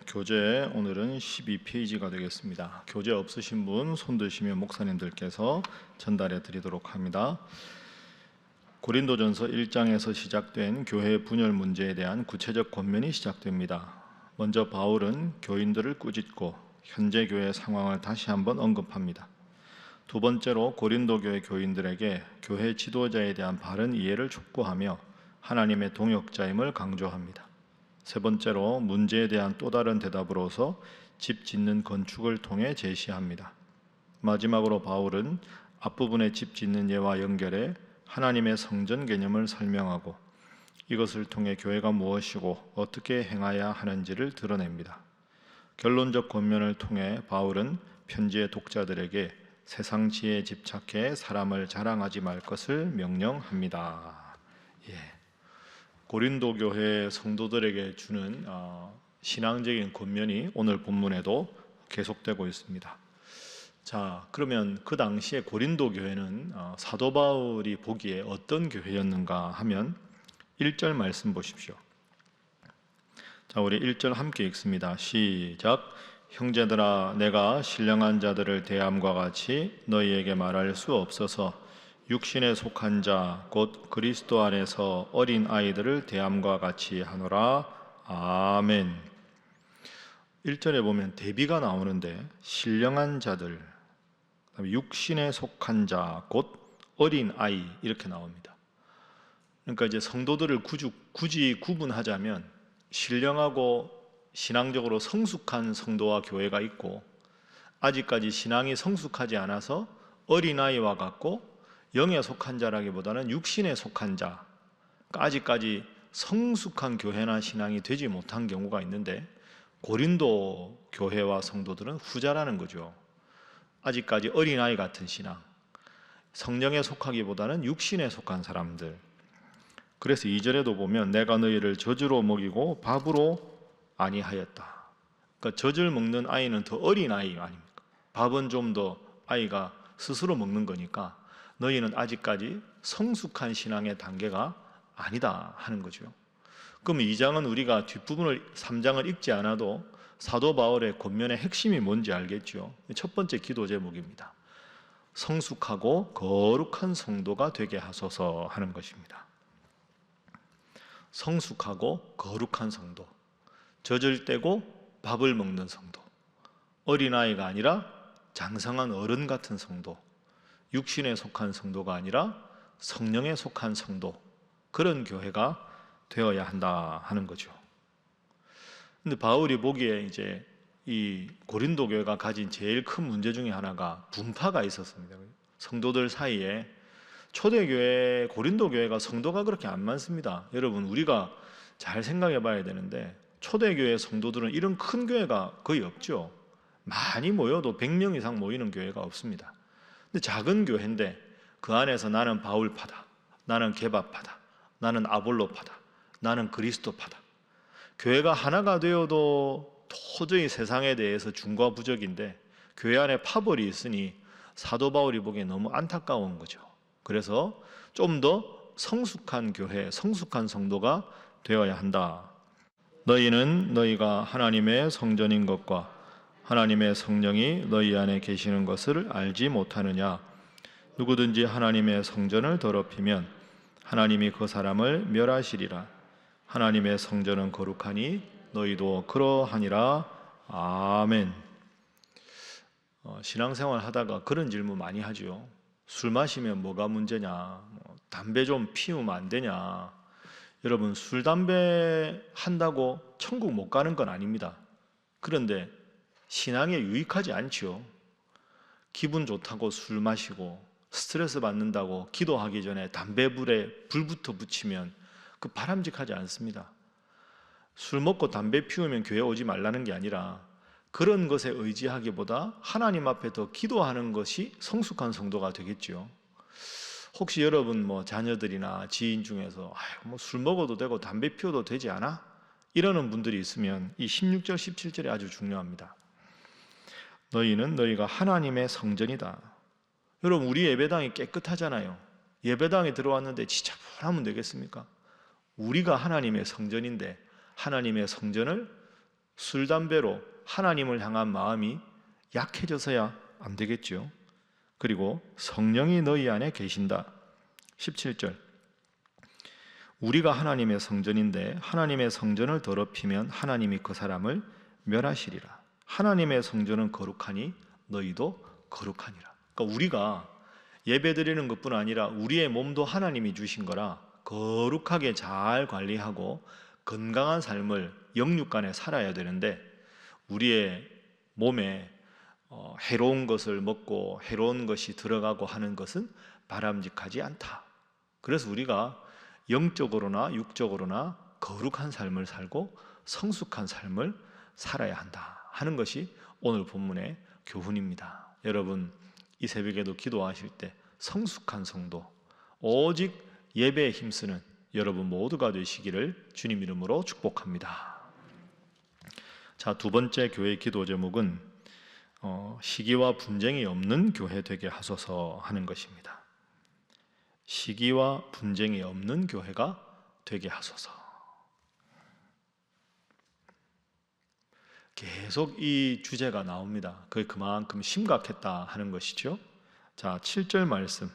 교재 오늘은 12페이지가 되겠습니다. 교재 없으신 분 손 드시면 목사님들께서 전달해 드리도록 합니다. 고린도전서 1장에서 시작된 교회 분열 문제에 대한 구체적 권면이 시작됩니다. 먼저 바울은 교인들을 꾸짖고 현재 교회 상황을 다시 한번 언급합니다. 두 번째로 고린도 교회 교인들에게 교회 지도자에 대한 바른 이해를 촉구하며 하나님의 동역자임을 강조합니다. 세 번째로 문제에 대한 또 다른 대답으로서 집 짓는 건축을 통해 제시합니다. 마지막으로 바울은 앞부분의 집 짓는 예와 연결해 하나님의 성전 개념을 설명하고 이것을 통해 교회가 무엇이고 어떻게 행해야 하는지를 드러냅니다. 결론적 권면을 통해 바울은 편지의 독자들에게 세상 지혜에 집착해 사람을 자랑하지 말 것을 명령합니다. 고린도 교회 성도들에게 주는 신앙적인 권면이 오늘 본문에도 계속되고 있습니다. 자, 그러면 그 당시에 고린도 교회는 사도 바울이 보기에 어떤 교회였는가 하면 1절 말씀 보십시오. 자, 우리 1절 함께 읽습니다. 시작. 형제들아, 내가 신령한 자들을 대함과 같이 너희에게 말할 수 없어서 육신에 속한 자 곧 그리스도 안에서 어린 아이들을 대함과 같이 하노라. 아멘. 1절에 보면 대비가 나오는데 신령한 자들, 육신에 속한 자 곧 어린 아이 이렇게 나옵니다. 그러니까 이제 성도들을 굳이 구분하자면 신령하고 신앙적으로 성숙한 성도와 교회가 있고 아직까지 신앙이 성숙하지 않아서 어린아이와 같고 영에 속한 자라기보다는 육신에 속한 자, 그러니까 아직까지 성숙한 교회나 신앙이 되지 못한 경우가 있는데 고린도 교회와 성도들은 후자라는 거죠. 아직까지 어린아이 같은 신앙, 성령에 속하기보다는 육신에 속한 사람들. 그래서 2절에도 보면 내가 너희를 젖으로 먹이고 밥으로 아니하였다. 그러니까 젖을 먹는 아이는 더 어린 아이 아닙니까? 밥은 좀 더 아이가 스스로 먹는 거니까 너희는 아직까지 성숙한 신앙의 단계가 아니다 하는 거죠. 그럼 2장은 우리가 뒷부분을 3장을 읽지 않아도 사도 바울의 권면의 핵심이 뭔지 알겠죠. 첫 번째 기도 제목입니다. 성숙하고 거룩한 성도가 되게 하소서 하는 것입니다. 성숙하고 거룩한 성도, 젖을 떼고 밥을 먹는 성도, 어린아이가 아니라 장성한 어른 같은 성도, 육신에 속한 성도가 아니라 성령에 속한 성도, 그런 교회가 되어야 한다 하는 거죠. 근데 바울이 보기에 이제 이 고린도 교회가 가진 제일 큰 문제 중에 하나가 분파가 있었습니다. 성도들 사이에 초대교회, 고린도 교회가 성도가 그렇게 안 많습니다. 여러분, 우리가 잘 생각해 봐야 되는데 초대교회 성도들은 이런 큰 교회가 거의 없죠. 많이 모여도 100명 이상 모이는 교회가 없습니다. 근데 작은 교회인데 그 안에서 나는 바울파다, 나는 게바파다, 나는 아볼로파다, 나는 그리스도파다. 교회가 하나가 되어도 도저히 세상에 대해서 중과부적인데 교회 안에 파벌이 있으니 사도 바울이 보기에 너무 안타까운 거죠. 그래서 좀 더 성숙한 교회, 성숙한 성도가 되어야 한다. 너희는 너희가 하나님의 성전인 것과 하나님의 성령이 너희 안에 계시는 것을 알지 못하느냐? 누구든지 하나님의 성전을 더럽히면 하나님이 그 사람을 멸하시리라. 하나님의 성전은 거룩하니 너희도 그러하니라. 아멘. 신앙생활 하다가 그런 질문 많이 하죠. 술 마시면 뭐가 문제냐? 담배 좀 피우면 안 되냐? 여러분, 술, 담배 한다고 천국 못 가는 건 아닙니다. 그런데 신앙에 유익하지 않지요. 기분 좋다고 술 마시고 스트레스 받는다고 기도하기 전에 담배불에 불부터 붙이면 그 바람직하지 않습니다. 술 먹고 담배 피우면 교회 오지 말라는 게 아니라 그런 것에 의지하기보다 하나님 앞에 더 기도하는 것이 성숙한 성도가 되겠죠. 혹시 여러분 자녀들이나 지인 중에서 술 먹어도 되고 담배 피워도 되지 않아? 이러는 분들이 있으면 이 16절 17절이 아주 중요합니다. 너희는 너희가 하나님의 성전이다. 여러분, 우리 예배당이 깨끗하잖아요. 예배당에 들어왔는데 지저분하면 되겠습니까? 우리가 하나님의 성전인데 하나님의 성전을 술, 담배로 하나님을 향한 마음이 약해져서야 안 되겠죠. 그리고 성령이 너희 안에 계신다. 17절, 우리가 하나님의 성전인데 하나님의 성전을 더럽히면 하나님이 그 사람을 멸하시리라. 하나님의 성전은 거룩하니 너희도 거룩하니라. 그러니까 우리가 예배드리는 것뿐 아니라 우리의 몸도 하나님이 주신 거라 거룩하게 잘 관리하고 건강한 삶을 영육간에 살아야 되는데, 우리의 몸에 해로운 것을 먹고 해로운 것이 들어가고 하는 것은 바람직하지 않다. 그래서 우리가 영적으로나 육적으로나 거룩한 삶을 살고 성숙한 삶을 살아야 한다 하는 것이 오늘 본문의 교훈입니다. 여러분, 이 새벽에도 기도하실 때 성숙한 성도, 오직 예배에 힘쓰는 여러분 모두가 되시기를 주님 이름으로 축복합니다. 자, 두 번째 교회 기도 제목은 시기와 분쟁이 없는 교회 되게 하소서 하는 것입니다. 시기와 분쟁이 없는 교회가 되게 하소서. 계속 이 주제가 나옵니다. 그게 그만큼 심각했다 하는 것이죠. 자, 7절 말씀,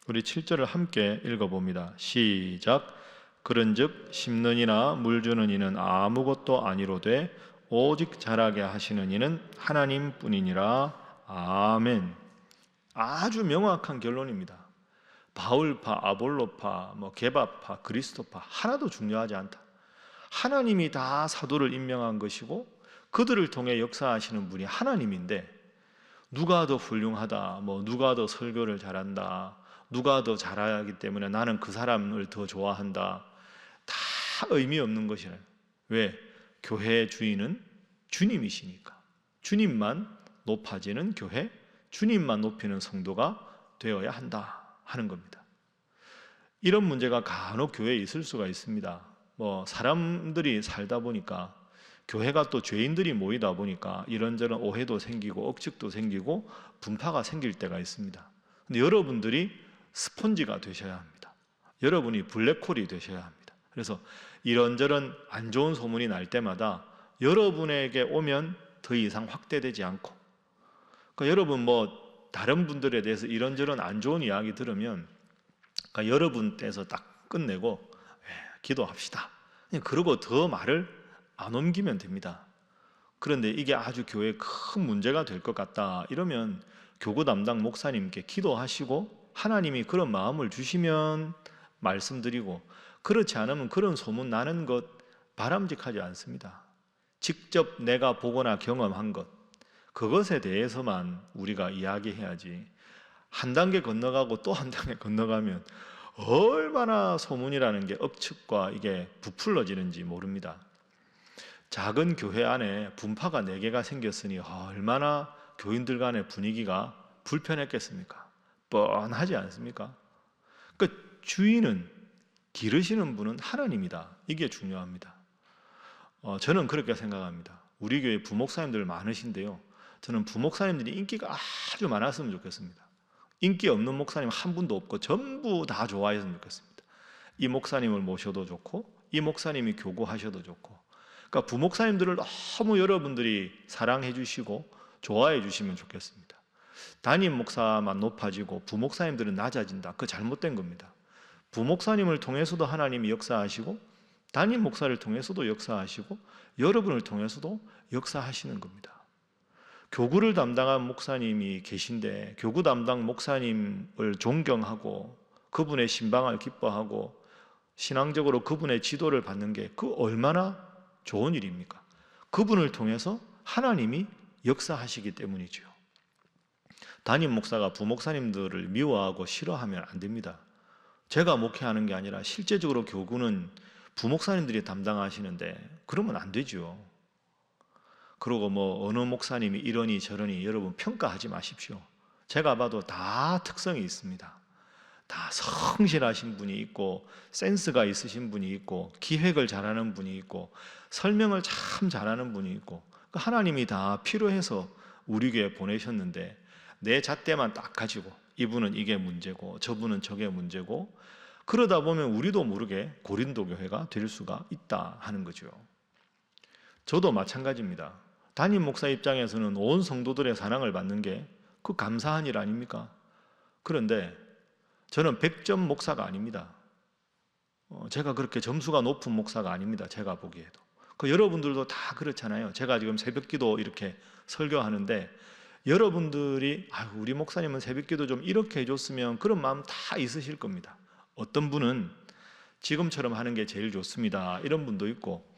우리 7절을 함께 읽어봅니다. 시작. 그런즉 심는 이나 물 주는 이는 아무것도 아니로되 오직 자라게 하시는 이는 하나님뿐이니라. 아멘. 아주 명확한 결론입니다. 바울파, 아볼로파, 게바파, 그리스도파 하나도 중요하지 않다. 하나님이 다 사도를 임명한 것이고 그들을 통해 역사하시는 분이 하나님인데, 누가 더 훌륭하다, 누가 더 설교를 잘한다, 누가 더 잘하기 때문에 나는 그 사람을 더 좋아한다, 다 의미 없는 것이라. 왜? 교회의 주인은 주님이시니까. 주님만 높아지는 교회, 주님만 높이는 성도가 되어야 한다 하는 겁니다. 이런 문제가 간혹 교회에 있을 수가 있습니다. 사람들이 살다 보니까, 교회가 또 죄인들이 모이다 보니까 이런저런 오해도 생기고 억측도 생기고 분파가 생길 때가 있습니다. 근데 여러분들이 스폰지가 되셔야 합니다. 여러분이 블랙홀이 되셔야 합니다. 그래서 이런저런 안 좋은 소문이 날 때마다 여러분에게 오면 더 이상 확대되지 않고, 그러니까 여러분 다른 분들에 대해서 이런저런 안 좋은 이야기 들으면 여러분 께서 딱 끝내고 기도합시다, 그러고 더 말을 안 옮기면 됩니다. 그런데 이게 아주 교회에 큰 문제가 될 것 같다 이러면 교구 담당 목사님께 기도하시고 하나님이 그런 마음을 주시면 말씀드리고, 그렇지 않으면 그런 소문 나는 것 바람직하지 않습니다. 직접 내가 보거나 경험한 것, 그것에 대해서만 우리가 이야기해야지, 한 단계 건너가고 또 한 단계 건너가면 얼마나 소문이라는 게 억측과 이게 부풀러지는지 모릅니다. 작은 교회 안에 분파가 4개가 생겼으니 얼마나 교인들 간의 분위기가 불편했겠습니까? 뻔하지 않습니까? 그러니까 주인은, 기르시는 분은 하나님이다. 이게 중요합니다. 저는 그렇게 생각합니다. 우리 교회 부목사님들 많으신데요, 저는 부목사님들이 인기가 아주 많았으면 좋겠습니다. 인기 없는 목사님 한 분도 없고 전부 다 좋아했으면 좋겠습니다. 이 목사님을 모셔도 좋고 이 목사님이 교구하셔도 좋고, 그러니까 부목사님들을 너무 여러분들이 사랑해 주시고 좋아해 주시면 좋겠습니다. 담임 목사만 높아지고 부목사님들은 낮아진다, 그거 잘못된 겁니다. 부목사님을 통해서도 하나님이 역사하시고 담임 목사를 통해서도 역사하시고 여러분을 통해서도 역사하시는 겁니다. 교구를 담당한 목사님이 계신데 교구 담당 목사님을 존경하고 그분의 신방을 기뻐하고 신앙적으로 그분의 지도를 받는 게 그 얼마나 좋은 일입니까? 그분을 통해서 하나님이 역사하시기 때문이죠. 담임 목사가 부목사님들을 미워하고 싫어하면 안 됩니다. 제가 목회하는 게 아니라 실제적으로 교구는 부목사님들이 담당하시는데 그러면 안 되죠. 그리고 어느 목사님이 이러니 저러니 여러분 평가하지 마십시오. 제가 봐도 다 특성이 있습니다. 다 성실하신 분이 있고 센스가 있으신 분이 있고 기획을 잘하는 분이 있고 설명을 참 잘하는 분이 있고, 하나님이 다 필요해서 우리 교회에 보내셨는데 내 잣대만 딱 가지고 이분은 이게 문제고 저분은 저게 문제고, 그러다 보면 우리도 모르게 고린도 교회가 될 수가 있다 하는 거죠. 저도 마찬가지입니다. 담임 목사 입장에서는 온 성도들의 사랑을 받는 게 그 감사한 일 아닙니까? 그런데 저는 100점 목사가 아닙니다. 제가 그렇게 점수가 높은 목사가 아닙니다. 제가 보기에도. 여러분들도 다 그렇잖아요. 제가 지금 새벽기도 이렇게 설교하는데 여러분들이 우리 목사님은 새벽기도 좀 이렇게 해줬으면 그런 마음 다 있으실 겁니다. 어떤 분은 지금처럼 하는 게 제일 좋습니다. 이런 분도 있고,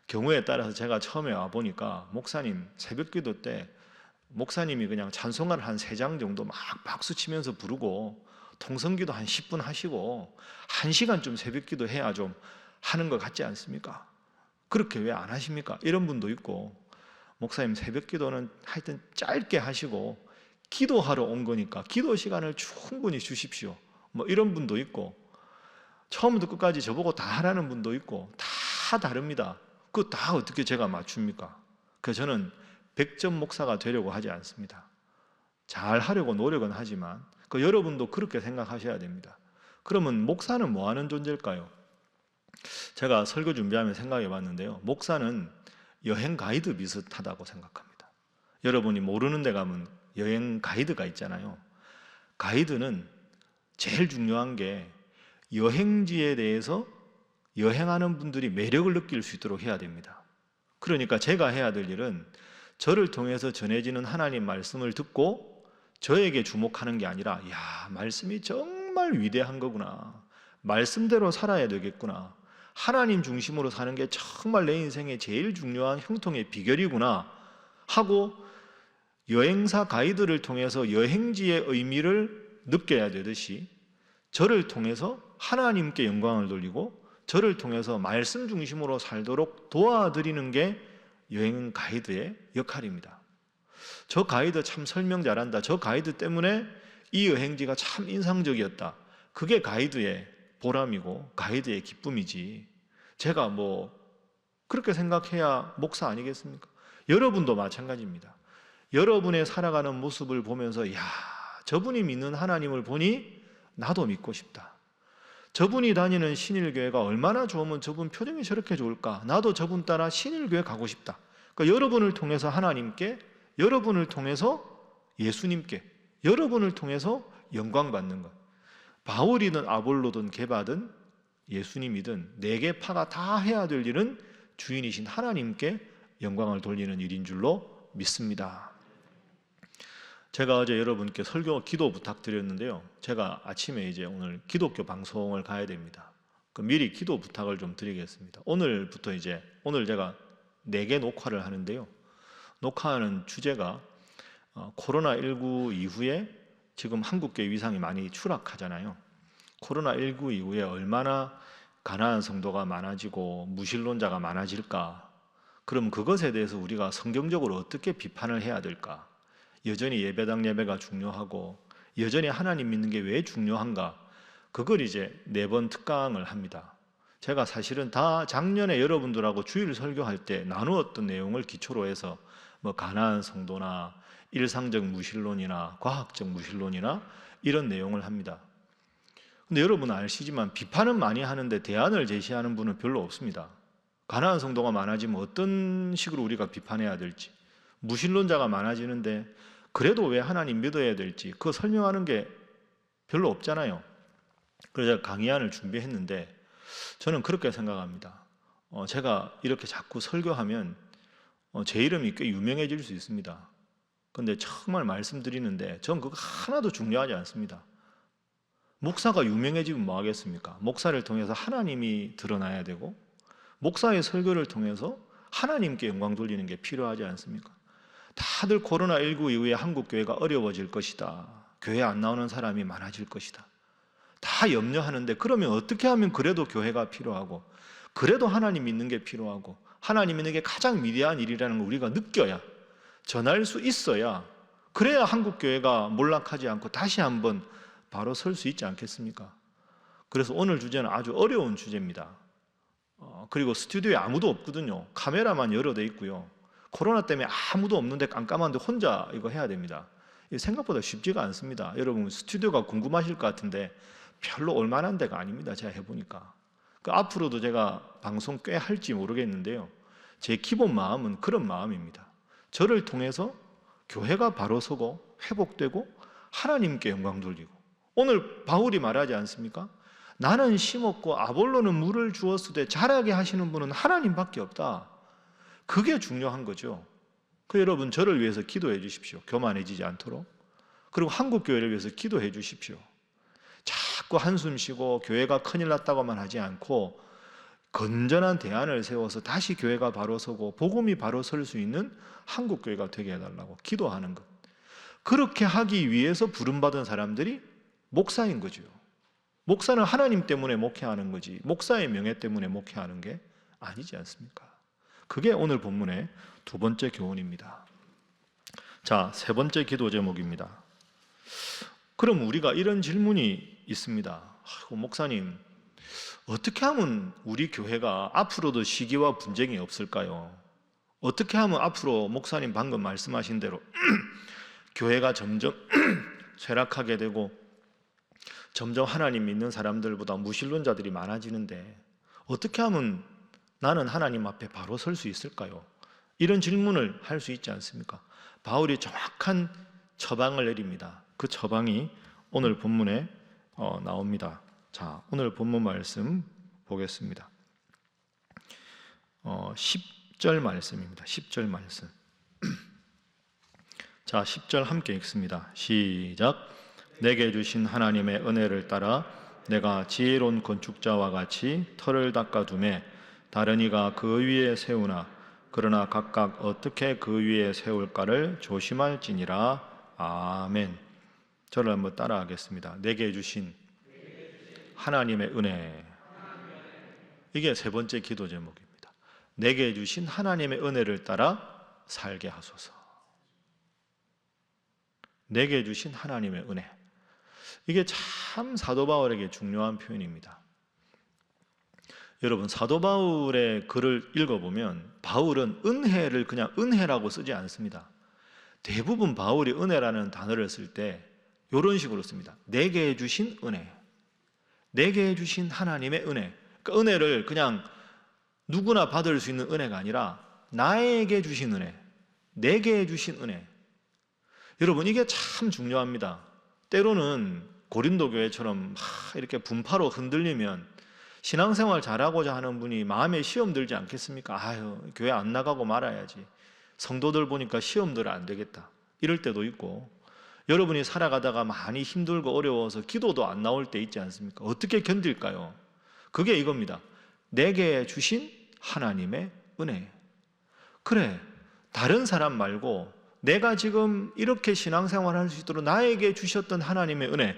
경우에 따라서 제가 처음에 와보니까 목사님 새벽기도 때 목사님이 그냥 찬송가를 한 3장 정도 막 박수 치면서 부르고 통성기도 한 10분 하시고 1시간쯤 새벽기도 해야 좀 하는 것 같지 않습니까? 그렇게 왜 안 하십니까? 이런 분도 있고, 목사님 새벽기도는 하여튼 짧게 하시고 기도하러 온 거니까 기도 시간을 충분히 주십시오, 뭐 이런 분도 있고, 처음부터 끝까지 저보고 다 하라는 분도 있고, 다 다릅니다. 그거 다 어떻게 제가 맞춥니까? 그래서 저는 100점 목사가 되려고 하지 않습니다. 잘 하려고 노력은 하지만 여러분도 그렇게 생각하셔야 됩니다. 그러면 목사는 뭐 하는 존재일까요? 제가 설교 준비하며 생각해 봤는데요, 목사는 여행 가이드 비슷하다고 생각합니다. 여러분이 모르는 데 가면 여행 가이드가 있잖아요. 가이드는 제일 중요한 게 여행지에 대해서 여행하는 분들이 매력을 느낄 수 있도록 해야 됩니다. 그러니까 제가 해야 될 일은 저를 통해서 전해지는 하나님 말씀을 듣고 저에게 주목하는 게 아니라, 말씀이 정말 위대한 거구나, 말씀대로 살아야 되겠구나, 하나님 중심으로 사는 게 정말 내 인생의 제일 중요한 형통의 비결이구나 하고, 여행사 가이드를 통해서 여행지의 의미를 느껴야 되듯이 저를 통해서 하나님께 영광을 돌리고 저를 통해서 말씀 중심으로 살도록 도와드리는 게 여행 가이드의 역할입니다. 저 가이드 참 설명 잘한다, 저 가이드 때문에 이 여행지가 참 인상적이었다, 그게 가이드의 보람이고 가이드의 기쁨이지, 제가 뭐 그렇게 생각해야 목사 아니겠습니까? 여러분도 마찬가지입니다. 여러분의 살아가는 모습을 보면서 저분이 믿는 하나님을 보니 나도 믿고 싶다, 저분이 다니는 신일교회가 얼마나 좋으면 저분 표정이 저렇게 좋을까, 나도 저분 따라 신일교회 가고 싶다. 그러니까 여러분을 통해서 하나님께, 여러분을 통해서 예수님께, 여러분을 통해서 영광 받는 것. 바울이든 아볼로든 게바든 예수님이든 내게 파가 다 해야 될 일은 주인이신 하나님께 영광을 돌리는 일인 줄로 믿습니다. 제가 어제 여러분께 설교 기도 부탁드렸는데요, 제가 아침에 이제 오늘 기독교 방송을 가야 됩니다. 미리 기도 부탁을 좀 드리겠습니다. 오늘부터 오늘 제가 4개 녹화를 하는데요, 녹화하는 주제가 코로나19 이후에 지금 한국교회 위상이 많이 추락하잖아요. 코로나19 이후에 얼마나 가난한 성도가 많아지고 무신론자가 많아질까, 그럼 그것에 대해서 우리가 성경적으로 어떻게 비판을 해야 될까, 여전히 예배당 예배가 중요하고 여전히 하나님 믿는 게 왜 중요한가, 그걸 이제 4번 특강을 합니다. 제가 사실은 다 작년에 여러분들하고 주일 설교할 때 나누었던 내용을 기초로 해서 뭐 가난한 성도나 일상적 무신론이나 과학적 무신론이나 이런 내용을 합니다. 근데 여러분은 아시지만 비판은 많이 하는데 대안을 제시하는 분은 별로 없습니다. 가난한 성도가 많아지면 어떤 식으로 우리가 비판해야 될지, 무신론자가 많아지는데 그래도 왜 하나님 믿어야 될지 그거 설명하는 게 별로 없잖아요. 그래서 제가 강의안을 준비했는데 저는 그렇게 생각합니다. 제가 이렇게 자꾸 설교하면 제 이름이 꽤 유명해질 수 있습니다. 근데 정말 말씀드리는데 전 그거 하나도 중요하지 않습니다. 목사가 유명해지면 뭐 하겠습니까? 목사를 통해서 하나님이 드러나야 되고 목사의 설교를 통해서 하나님께 영광 돌리는 게 필요하지 않습니까? 다들 코로나19 이후에 한국 교회가 어려워질 것이다, 교회 안 나오는 사람이 많아질 것이다, 다 염려하는데, 그러면 어떻게 하면 그래도 교회가 필요하고 그래도 하나님 믿는 게 필요하고 하나님 믿는 게 가장 위대한 일이라는 걸 우리가 느껴야, 전할 수 있어야, 그래야 한국 교회가 몰락하지 않고 다시 한번 바로 설 수 있지 않겠습니까? 그래서 오늘 주제는 아주 어려운 주제입니다. 그리고 스튜디오에 아무도 없거든요. 카메라만 여러 대 있고요. 코로나 때문에 아무도 없는데 깜깜한데 혼자 이거 해야 됩니다. 생각보다 쉽지가 않습니다. 여러분 스튜디오가 궁금하실 것 같은데 별로 올만한 데가 아닙니다. 제가 해보니까. 앞으로도 제가 방송 꽤 할지 모르겠는데요, 제 기본 마음은 그런 마음입니다. 저를 통해서 교회가 바로 서고 회복되고 하나님께 영광 돌리고, 오늘 바울이 말하지 않습니까? 나는 심었고 아볼로는 물을 주었으되 자라게 하시는 분은 하나님밖에 없다. 그게 중요한 거죠. 여러분, 저를 위해서 기도해 주십시오. 교만해지지 않도록. 그리고 한국교회를 위해서 기도해 주십시오. 자꾸 한숨 쉬고 교회가 큰일 났다고만 하지 않고 건전한 대안을 세워서 다시 교회가 바로 서고 복음이 바로 설 수 있는 한국교회가 되게 해달라고 기도하는 것. 그렇게 하기 위해서 부름받은 사람들이 목사인 거죠. 목사는 하나님 때문에 목회하는 거지 목사의 명예 때문에 목회하는 게 아니지 않습니까? 그게 오늘 본문의 두 번째 교훈입니다. 자, 세 번째 기도 제목입니다. 그럼 우리가 이런 질문이 있습니다. 목사님, 어떻게 하면 우리 교회가 앞으로도 시기와 분쟁이 없을까요? 어떻게 하면 앞으로 목사님 방금 말씀하신 대로 교회가 점점 쇠락하게 되고 점점 하나님 믿는 사람들보다 무신론자들이 많아지는데 어떻게 하면 나는 하나님 앞에 바로 설 수 있을까요? 이런 질문을 할 수 있지 않습니까? 바울이 정확한 처방을 내립니다. 그 처방이 오늘 본문에 나옵니다. 자, 오늘 본문 말씀 보겠습니다. 10절 말씀입니다. 10절 말씀. 자, 10절 함께 읽습니다. 시작. 내게 주신 하나님의 은혜를 따라 내가 지혜로운 건축자와 같이 터를 닦아두매 다른 이가 그 위에 세우나 그러나 각각 어떻게 그 위에 세울까를 조심할지니라. 아멘. 저를 한번 따라하겠습니다. 내게 주신 하나님의 은혜. 이게 세 번째 기도 제목입니다. 내게 주신 하나님의 은혜를 따라 살게 하소서. 내게 주신 하나님의 은혜. 이게 참 사도 바울에게 중요한 표현입니다. 여러분, 사도 바울의 글을 읽어보면 바울은 은혜를 그냥 은혜라고 쓰지 않습니다. 대부분 바울이 은혜라는 단어를 쓸 때 이런 식으로 씁니다. 내게 주신 은혜, 내게 주신 하나님의 은혜. 그러니까 은혜를 그냥 누구나 받을 수 있는 은혜가 아니라 나에게 주신 은혜, 내게 주신 은혜. 여러분, 이게 참 중요합니다. 때로는 고린도 교회처럼 이렇게 분파로 흔들리면 신앙생활 잘하고자 하는 분이 마음에 시험 들지 않겠습니까? 아유, 교회 안 나가고 말아야지. 성도들 보니까 시험들 안 되겠다. 이럴 때도 있고, 여러분이 살아가다가 많이 힘들고 어려워서 기도도 안 나올 때 있지 않습니까? 어떻게 견딜까요? 그게 이겁니다. 내게 주신 하나님의 은혜. 그래, 다른 사람 말고 내가 지금 이렇게 신앙생활 할 수 있도록 나에게 주셨던 하나님의 은혜,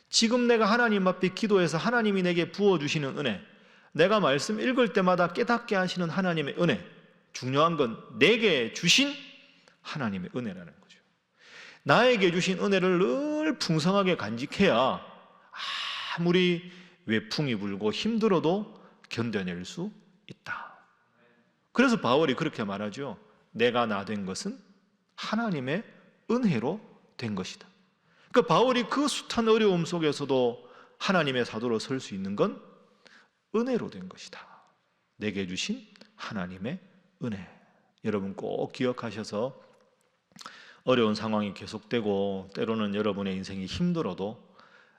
지금 내가 하나님 앞에 기도해서 하나님이 내게 부어주시는 은혜, 내가 말씀 읽을 때마다 깨닫게 하시는 하나님의 은혜, 중요한 건 내게 주신 하나님의 은혜라는 거죠. 나에게 주신 은혜를 늘 풍성하게 간직해야 아무리 외풍이 불고 힘들어도 견뎌낼 수 있다. 그래서 바울이 그렇게 말하죠. 내가 나 된 것은 하나님의 은혜로 된 것이다. 그러니까 바울이 그 숱한 어려움 속에서도 하나님의 사도로 설 수 있는 건 은혜로 된 것이다. 내게 주신 하나님의 은혜. 여러분 꼭 기억하셔서 어려운 상황이 계속되고 때로는 여러분의 인생이 힘들어도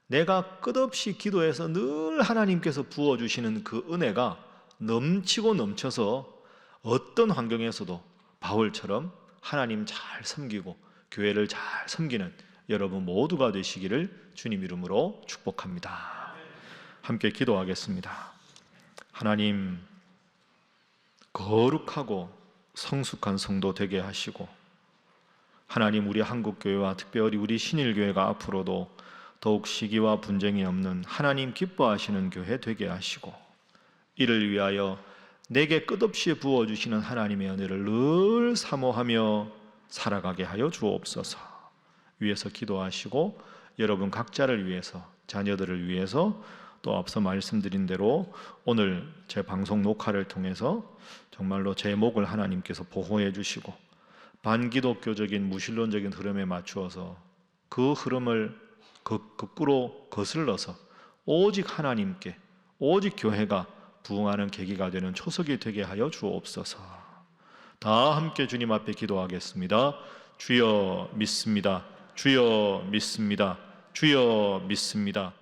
내가 끝없이 기도해서 늘 하나님께서 부어주시는 그 은혜가 넘치고 넘쳐서 어떤 환경에서도 바울처럼 하나님 잘 섬기고 교회를 잘 섬기는 여러분 모두가 되시기를 주님 이름으로 축복합니다. 함께 기도하겠습니다. 하나님, 거룩하고 성숙한 성도 되게 하시고, 하나님, 우리 한국교회와 특별히 우리 신일교회가 앞으로도 더욱 시기와 분쟁이 없는 하나님 기뻐하시는 교회 되게 하시고, 이를 위하여 내게 끝없이 부어주시는 하나님의 은혜를 늘 사모하며 살아가게 하여 주옵소서. 위해서 기도하시고 여러분 각자를 위해서, 자녀들을 위해서, 또 앞서 말씀드린 대로 오늘 제 방송 녹화를 통해서 정말로 제 목을 하나님께서 보호해 주시고 반기독교적인 무신론적인 흐름에 맞추어서 그 흐름을 거꾸로 거슬러서 오직 하나님께, 오직 교회가 부응하는 계기가 되는 초석이 되게 하여 주옵소서. 다 함께 주님 앞에 기도하겠습니다. 주여 믿습니다. 주여 믿습니다. 주여 믿습니다.